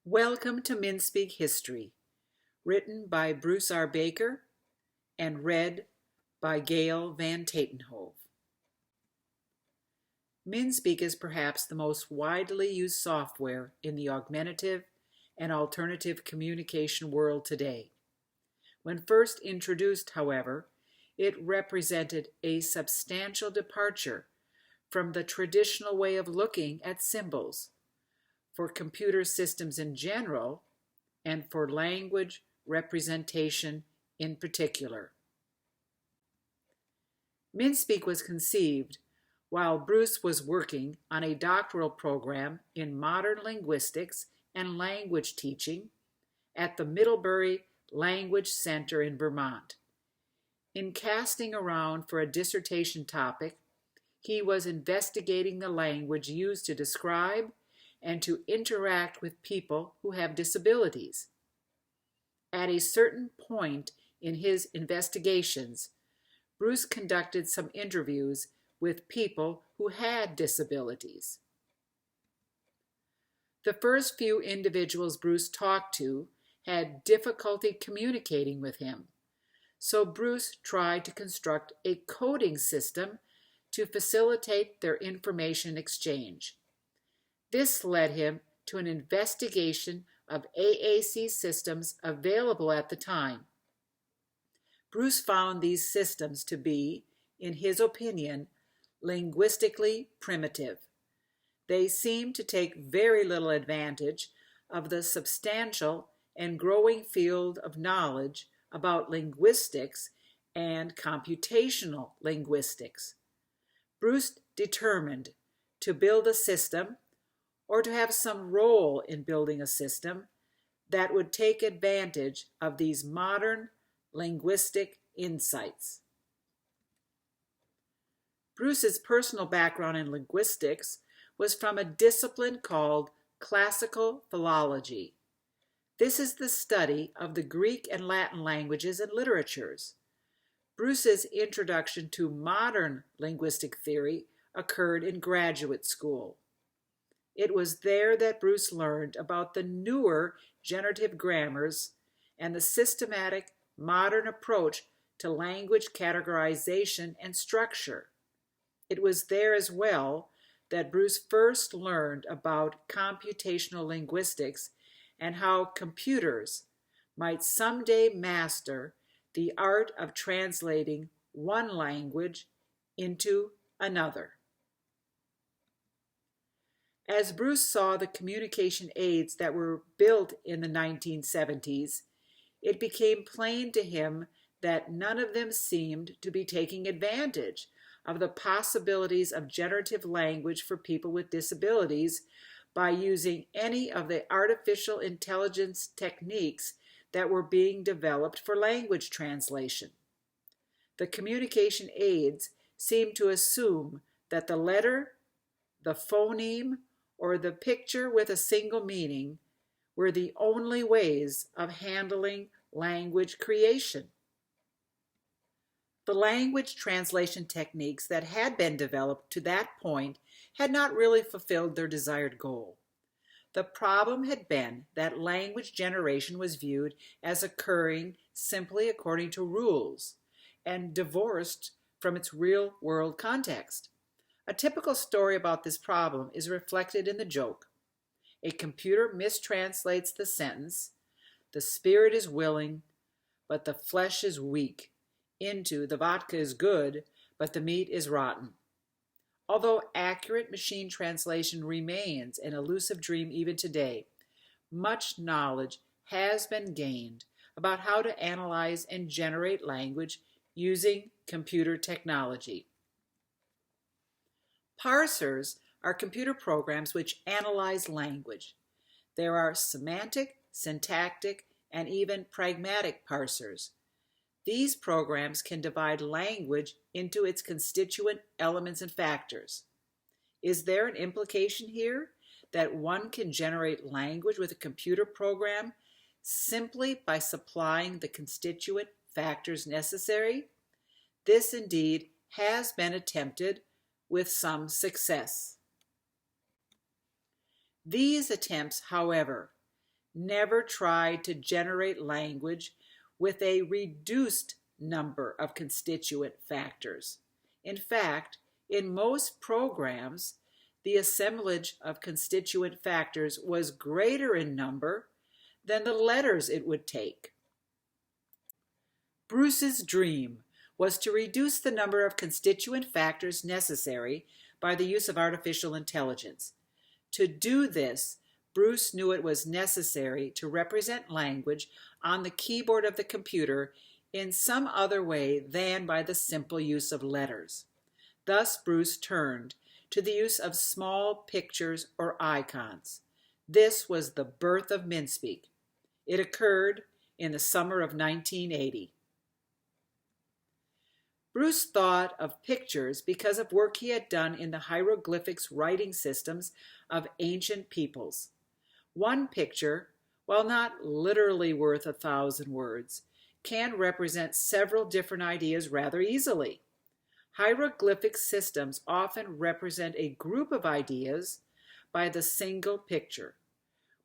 Welcome to Minspeak History, written by Bruce R. Baker and read by Gail Van Tatenhove. Minspeak is perhaps the most widely used software in the augmentative and alternative communication world today. When first introduced, however, it represented a substantial departure from the traditional way of looking at symbols for computer systems in general, and for language representation in particular. Minspeak was conceived while Bruce was working on a doctoral program in modern linguistics and language teaching at the Middlebury Language Center in Vermont. In casting around for a dissertation topic, he was investigating the language used to describe and to interact with people who have disabilities. At a certain point in his investigations, Bruce conducted some interviews with people who had disabilities. The first few individuals Bruce talked to had difficulty communicating with him, so Bruce tried to construct a coding system to facilitate their information exchange. This led him to an investigation of AAC systems available at the time. Bruce found these systems to be, in his opinion, linguistically primitive. They seemed to take very little advantage of the substantial and growing field of knowledge about linguistics and computational linguistics. Bruce determined to build a system or to have some role in building a system that would take advantage of these modern linguistic insights. Bruce's personal background in linguistics was from a discipline called classical philology. This is the study of the Greek and Latin languages and literatures. Bruce's introduction to modern linguistic theory occurred in graduate school. It was there that Bruce learned about the newer generative grammars and the systematic modern approach to language categorization and structure. It was there as well that Bruce first learned about computational linguistics and how computers might someday master the art of translating one language into another. As Bruce saw the communication aids that were built in the 1970s, it became plain to him that none of them seemed to be taking advantage of the possibilities of generative language for people with disabilities by using any of the artificial intelligence techniques that were being developed for language translation. The communication aids seemed to assume that the letter, the phoneme, or the picture with a single meaning were the only ways of handling language creation. The language translation techniques that had been developed to that point had not really fulfilled their desired goal. The problem had been that language generation was viewed as occurring simply according to rules and divorced from its real-world context. A typical story about this problem is reflected in the joke. A computer mistranslates the sentence, "The spirit is willing, but the flesh is weak," into "The vodka is good, but the meat is rotten." Although accurate machine translation remains an elusive dream even today, much knowledge has been gained about how to analyze and generate language using computer technology. Parsers are computer programs which analyze language. There are semantic, syntactic, and even pragmatic parsers. These programs can divide language into its constituent elements and factors. Is there an implication here that one can generate language with a computer program simply by supplying the constituent factors necessary? This indeed has been attempted with some success. These attempts, however, never tried to generate language with a reduced number of constituent factors. In fact, in most programs, the assemblage of constituent factors was greater in number than the letters it would take. Bruce's dream was to reduce the number of constituent factors necessary by the use of artificial intelligence. To do this, Bruce knew it was necessary to represent language on the keyboard of the computer in some other way than by the simple use of letters. Thus, Bruce turned to the use of small pictures or icons. This was the birth of Minspeak. It occurred in the summer of 1980. Bruce thought of pictures because of work he had done in the hieroglyphics writing systems of ancient peoples. One picture, while not literally worth 1,000 words, can represent several different ideas rather easily. Hieroglyphic systems often represent a group of ideas by the single picture.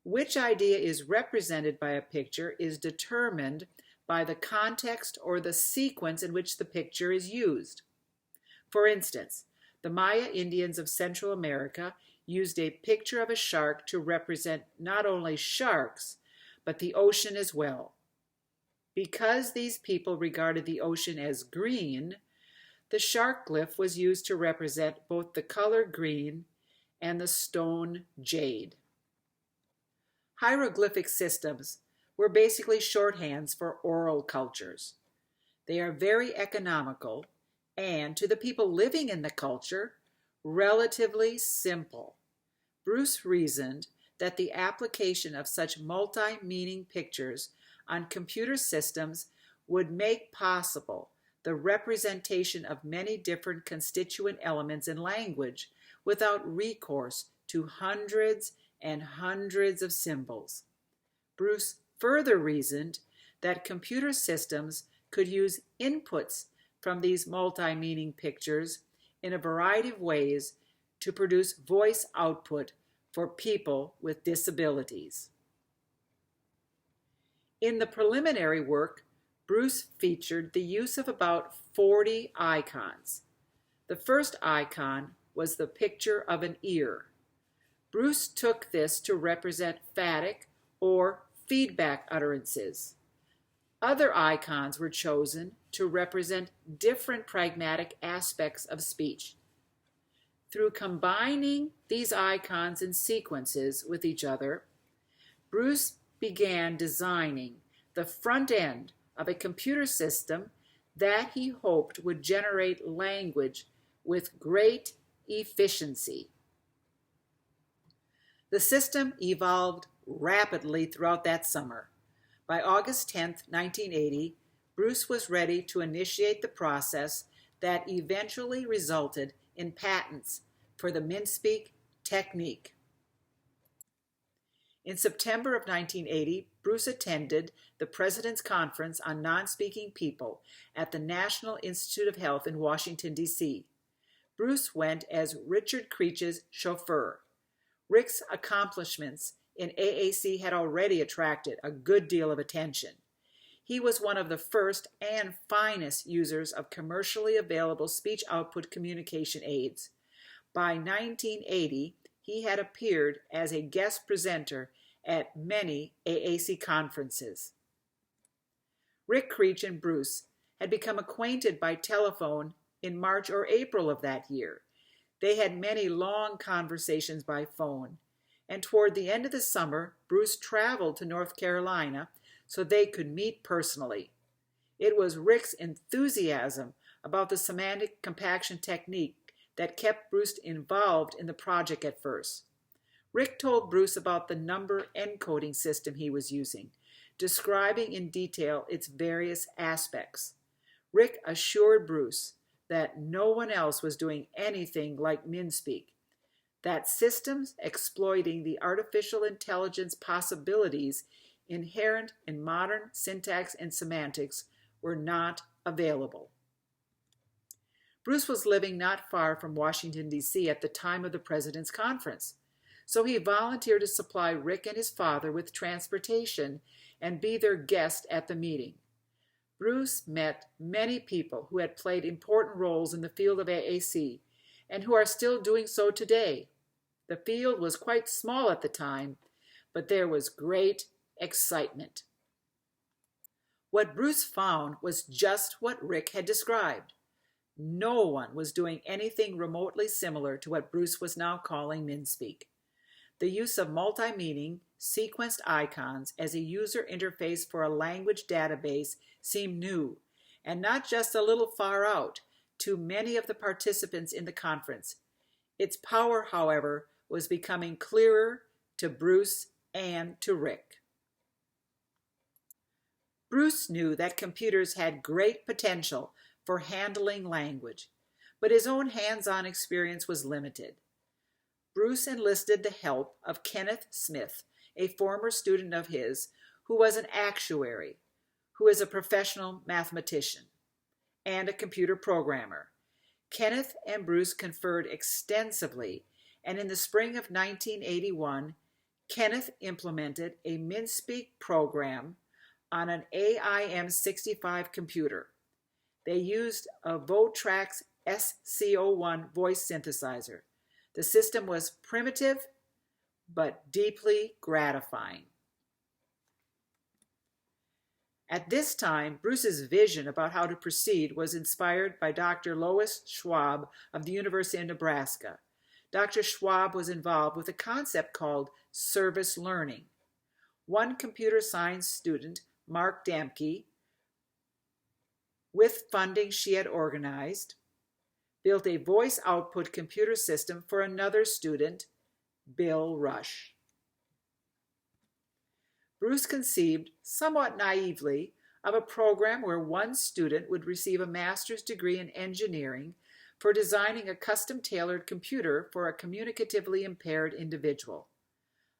Which idea is represented by a picture is determined by the context or the sequence in which the picture is used. For instance, the Maya Indians of Central America used a picture of a shark to represent not only sharks, but the ocean as well. Because these people regarded the ocean as green, the shark glyph was used to represent both the color green and the stone jade. Hieroglyphic systems were basically shorthands for oral cultures. They are very economical and, to the people living in the culture, relatively simple. Bruce reasoned that the application of such multi-meaning pictures on computer systems would make possible the representation of many different constituent elements in language without recourse to hundreds and hundreds of symbols. Bruce further reasoned that computer systems could use inputs from these multi-meaning pictures in a variety of ways to produce voice output for people with disabilities. In the preliminary work, Bruce featured the use of about 40 icons. The first icon was the picture of an ear. Bruce took this to represent phatic or feedback utterances. Other icons were chosen to represent different pragmatic aspects of speech. Through combining these icons and sequences with each other, Bruce began designing the front end of a computer system that he hoped would generate language with great efficiency. The system evolved rapidly throughout that summer. By August 10, 1980, Bruce was ready to initiate the process that eventually resulted in patents for the Minspeak technique. In September of 1980, Bruce attended the President's Conference on Non-Speaking People at the National Institute of Health in Washington, D.C. Bruce went as Richard Creech's chauffeur. Rick's accomplishments in AAC had already attracted a good deal of attention. He was one of the first and finest users of commercially available speech output communication aids. By 1980, he had appeared as a guest presenter at many AAC conferences. Rick Creech and Bruce had become acquainted by telephone in March or April of that year. They had many long conversations by phone, and toward the end of the summer, Bruce traveled to North Carolina so they could meet personally. It was Rick's enthusiasm about the semantic compaction technique that kept Bruce involved in the project at first. Rick told Bruce about the number encoding system he was using, describing in detail its various aspects. Rick assured Bruce that no one else was doing anything like Minspeak, that systems exploiting the artificial intelligence possibilities inherent in modern syntax and semantics were not available. Bruce was living not far from Washington, D.C. at the time of the President's Conference, so he volunteered to supply Rick and his father with transportation and be their guest at the meeting. Bruce met many people who had played important roles in the field of AAC and who are still doing so today. The field was quite small at the time, but there was great excitement. What Bruce found was just what Rick had described. No one was doing anything remotely similar to what Bruce was now calling Minspeak. The use of multi-meaning, sequenced icons as a user interface for a language database seemed new, and not just a little far out, to many of the participants in the conference. Its power, however, was becoming clearer to Bruce and to Rick. Bruce knew that computers had great potential for handling language, but his own hands-on experience was limited. Bruce enlisted the help of Kenneth Smith, a former student of his, who was an actuary, who is a professional mathematician, and a computer programmer. Kenneth and Bruce conferred extensively, and in the spring of 1981, Kenneth implemented a Minspeak program on an AIM-65 computer. They used a Votrax SC01 voice synthesizer. The system was primitive, but deeply gratifying. At this time, Bruce's vision about how to proceed was inspired by Dr. Lois Schwab of the University of Nebraska. Dr. Schwab was involved with a concept called service learning. One computer science student, Mark Damke, with funding she had organized, built a voice output computer system for another student, Bill Rush. Bruce conceived, somewhat naively, of a program where one student would receive a master's degree in engineering for designing a custom-tailored computer for a communicatively impaired individual.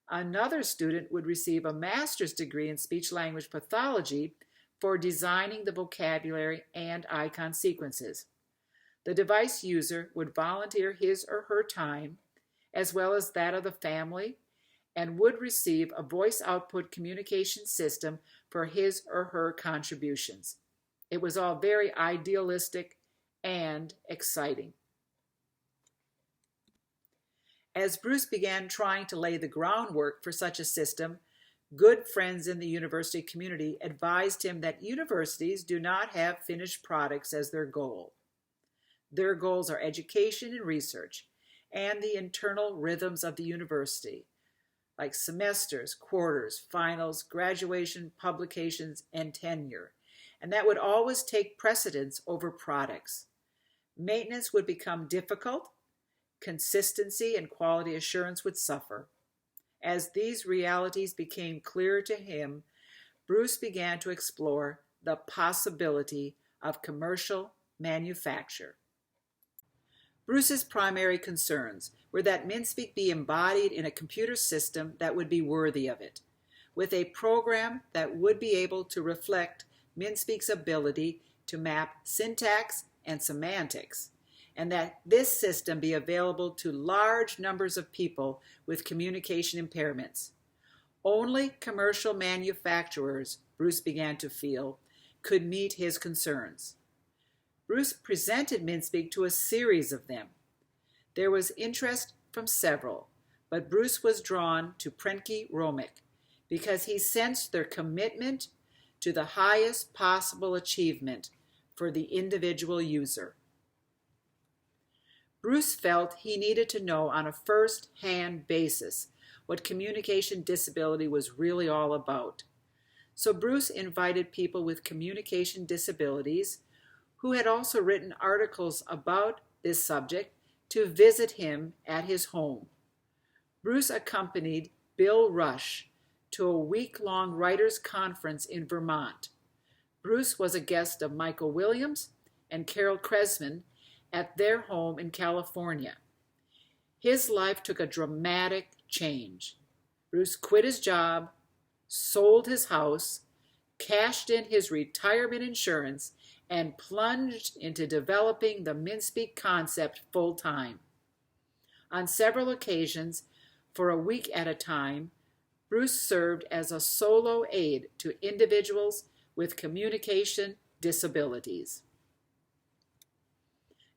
Another student would receive a master's degree in speech-language pathology for designing the vocabulary and icon sequences. The device user would volunteer his or her time, as well as that of the family, and would receive a voice output communication system for his or her contributions. It was all very idealistic and exciting. As Bruce began trying to lay the groundwork for such a system, good friends in the university community advised him that universities do not have finished products as their goal. Their goals are education and research, and the internal rhythms of the university, like semesters, quarters, finals, graduation, publications, and tenure, and that would always take precedence over products. Maintenance would become difficult, consistency and quality assurance would suffer. As these realities became clear to him, Bruce began to explore the possibility of commercial manufacture. Bruce's primary concerns were that Minspeak be embodied in a computer system that would be worthy of it, with a program that would be able to reflect Minspeak's ability to map syntax and semantics, and that this system be available to large numbers of people with communication impairments. Only commercial manufacturers, Bruce began to feel, could meet his concerns. Bruce presented Minspeak to a series of them. There was interest from several, but Bruce was drawn to Prenke Romick because he sensed their commitment to the highest possible achievement for the individual user. Bruce felt he needed to know on a first-hand basis what communication disability was really all about. So Bruce invited people with communication disabilities who had also written articles about this subject to visit him at his home. Bruce accompanied Bill Rush to a week-long writers' conference in Vermont. Bruce was a guest of Michael Williams and Carol Kresman at their home in California. His life took a dramatic change. Bruce quit his job, sold his house, cashed in his retirement insurance, and plunged into developing the Minspeak concept full-time. On several occasions, For a week at a time, Bruce served as a solo aide to individuals with communication disabilities.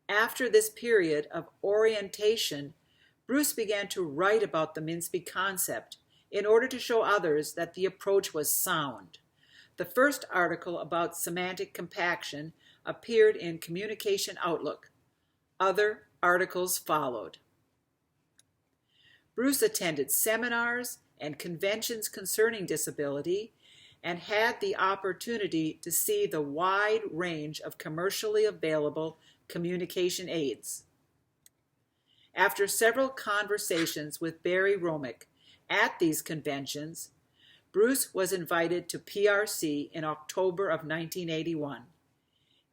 After this period of orientation, Bruce began to write about the Minspeak concept in order to show others that the approach was sound. The first article about semantic compaction appeared in Communication Outlook. Other articles followed. Bruce attended seminars and conventions concerning disability and had the opportunity to see the wide range of commercially available communication aids. After several conversations with Barry Romick at these conventions, Bruce was invited to PRC in October of 1981.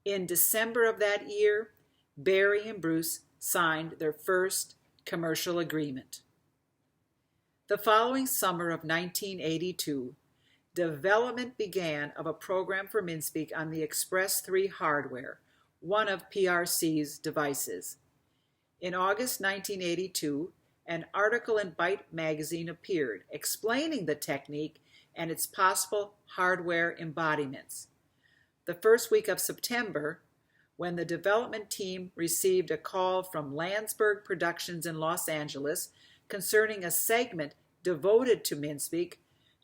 In December of that year, Barry and Bruce signed their first commercial agreement. The following summer of 1982, development began of a program for Minspeak on the Express 3 hardware, one of PRC's devices. In August 1982, an article in Byte magazine appeared explaining the technique and its possible hardware embodiments. The first week of September, when the development team received a call from Landsberg Productions in Los Angeles concerning a segment devoted to Minspeak,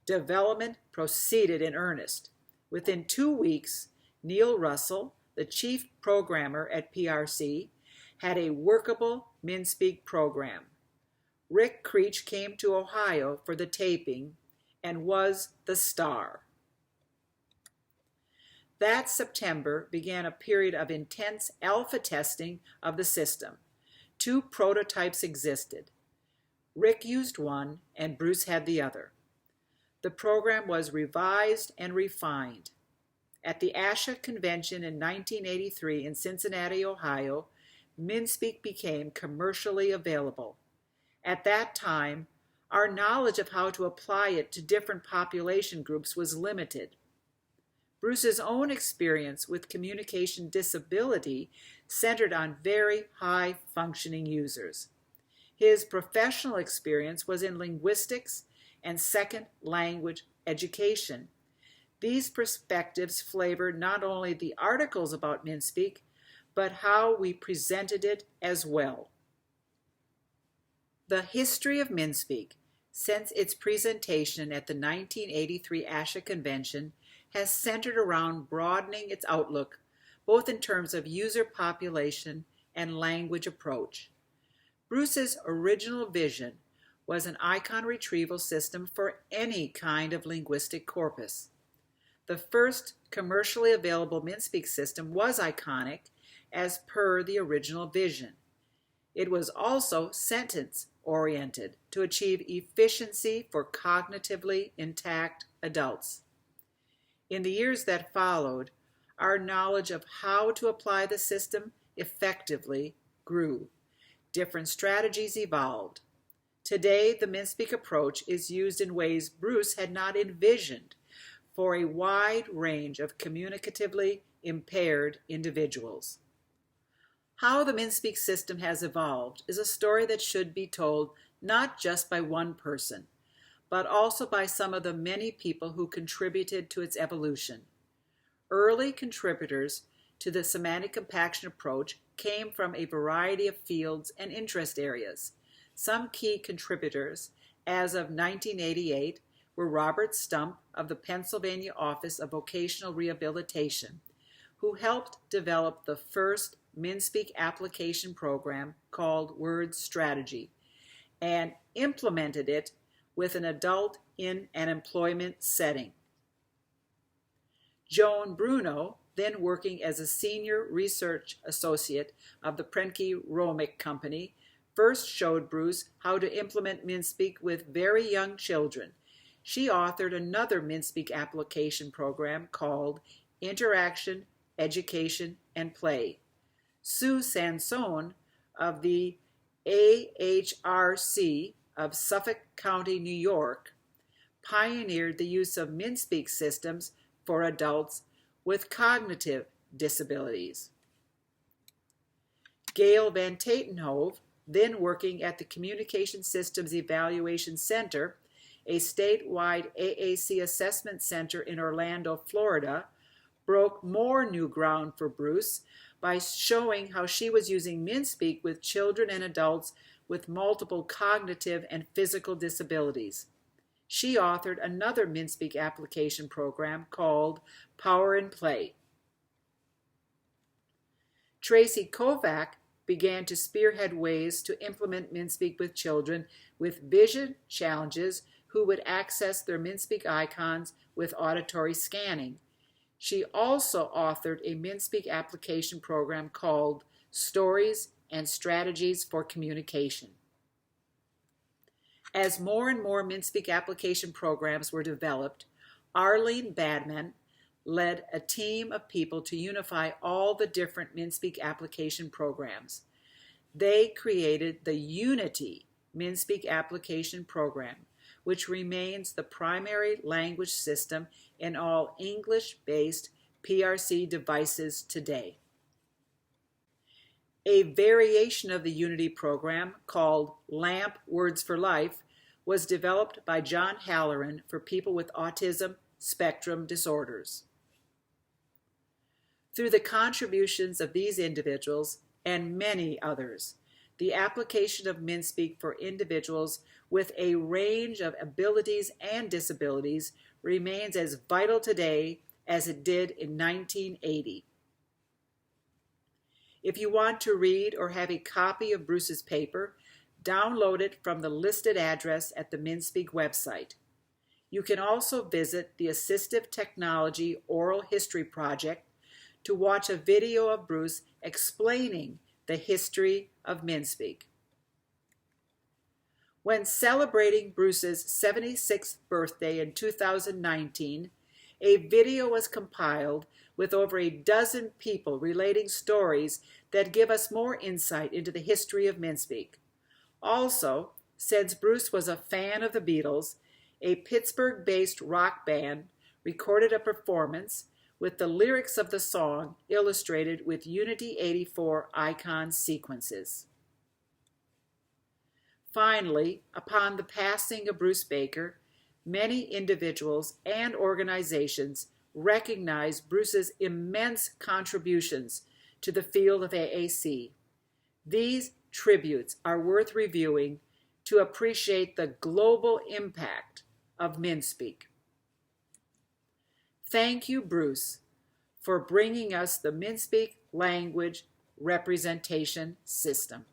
development proceeded in earnest. Within 2 weeks, Neil Russell, the chief programmer at PRC, had a workable Minspeak program. Rick Creech came to Ohio for the taping and was the star. That September began a period of intense alpha testing of the system. 2 prototypes existed. Rick used one and Bruce had the other. The program was revised and refined. At the ASHA convention in 1983 in Cincinnati, Ohio, Minspeak became commercially available. At that time, our knowledge of how to apply it to different population groups was limited. Bruce's own experience with communication disability centered on very high-functioning users. His professional experience was in linguistics and second language education. These perspectives flavored not only the articles about Minspeak, but how we presented it as well. The history of Minspeak, since its presentation at the 1983 ASHA convention, has centered around broadening its outlook, both in terms of user population and language approach. Bruce's original vision was an icon retrieval system for any kind of linguistic corpus. The first commercially available Minspeak system was iconic as per the original vision. It was also sentence-oriented to achieve efficiency for cognitively intact adults. In the years that followed, our knowledge of how to apply the system effectively grew. Different strategies evolved. Today, the Minspeak approach is used in ways Bruce had not envisioned for a wide range of communicatively impaired individuals. How the Minspeak system has evolved is a story that should be told not just by one person, but also by some of the many people who contributed to its evolution. Early contributors to the semantic compaction approach came from a variety of fields and interest areas. Some key contributors, as of 1988, were Robert Stump of the Pennsylvania Office of Vocational Rehabilitation, who helped develop the first Minspeak application program called Word Strategy, and implemented it with an adult in an employment setting. Joan Bruno, then working as a senior research associate of the Prentke-Romick Company, first showed Bruce how to implement Minspeak with very young children. She authored another Minspeak application program called Interaction, Education, and Play. Sue Sansone of the AHRC of Suffolk County, New York, pioneered the use of Minspeak systems for adults with cognitive disabilities. Gail Van Tatenhove then working at the Communication Systems Evaluation Center, a statewide AAC assessment center in Orlando, Florida, broke more new ground for Bruce by showing how she was using Minspeak with children and adults with multiple cognitive and physical disabilities. She authored another Minspeak application program called Power and Play. Tracy Kovac began to spearhead ways to implement Minspeak with children with vision challenges who would access their Minspeak icons with auditory scanning. She also authored a Minspeak application program called Stories and Strategies for Communication. As more and more Minspeak application programs were developed, Arlene Badman led a team of people to unify all the different Minspeak application programs. They created the Unity Minspeak application program, which remains the primary language system in all English-based PRC devices today. A variation of the Unity program called LAMP Words for Life was developed by John Halloran for people with autism spectrum disorders. Through the contributions of these individuals and many others, the application of Minspeak for individuals with a range of abilities and disabilities remains as vital today as it did in 1980. If you want to read or have a copy of Bruce's paper, download it from the listed address at the Minspeak website. You can also visit the Assistive Technology Oral History Project to watch a video of Bruce explaining the history of Minspeak. When celebrating Bruce's 76th birthday in 2019, a video was compiled with over a dozen people relating stories that give us more insight into the history of Minspeak. Also, since Bruce was a fan of the Beatles, a Pittsburgh-based rock band recorded a performance with the lyrics of the song illustrated with Unity 84 icon sequences. Finally, upon the passing of Bruce Baker, many individuals and organizations recognize Bruce's immense contributions to the field of AAC. These tributes are worth reviewing to appreciate the global impact of Minspeak. Thank you, Bruce, for bringing us the Minspeak language representation system.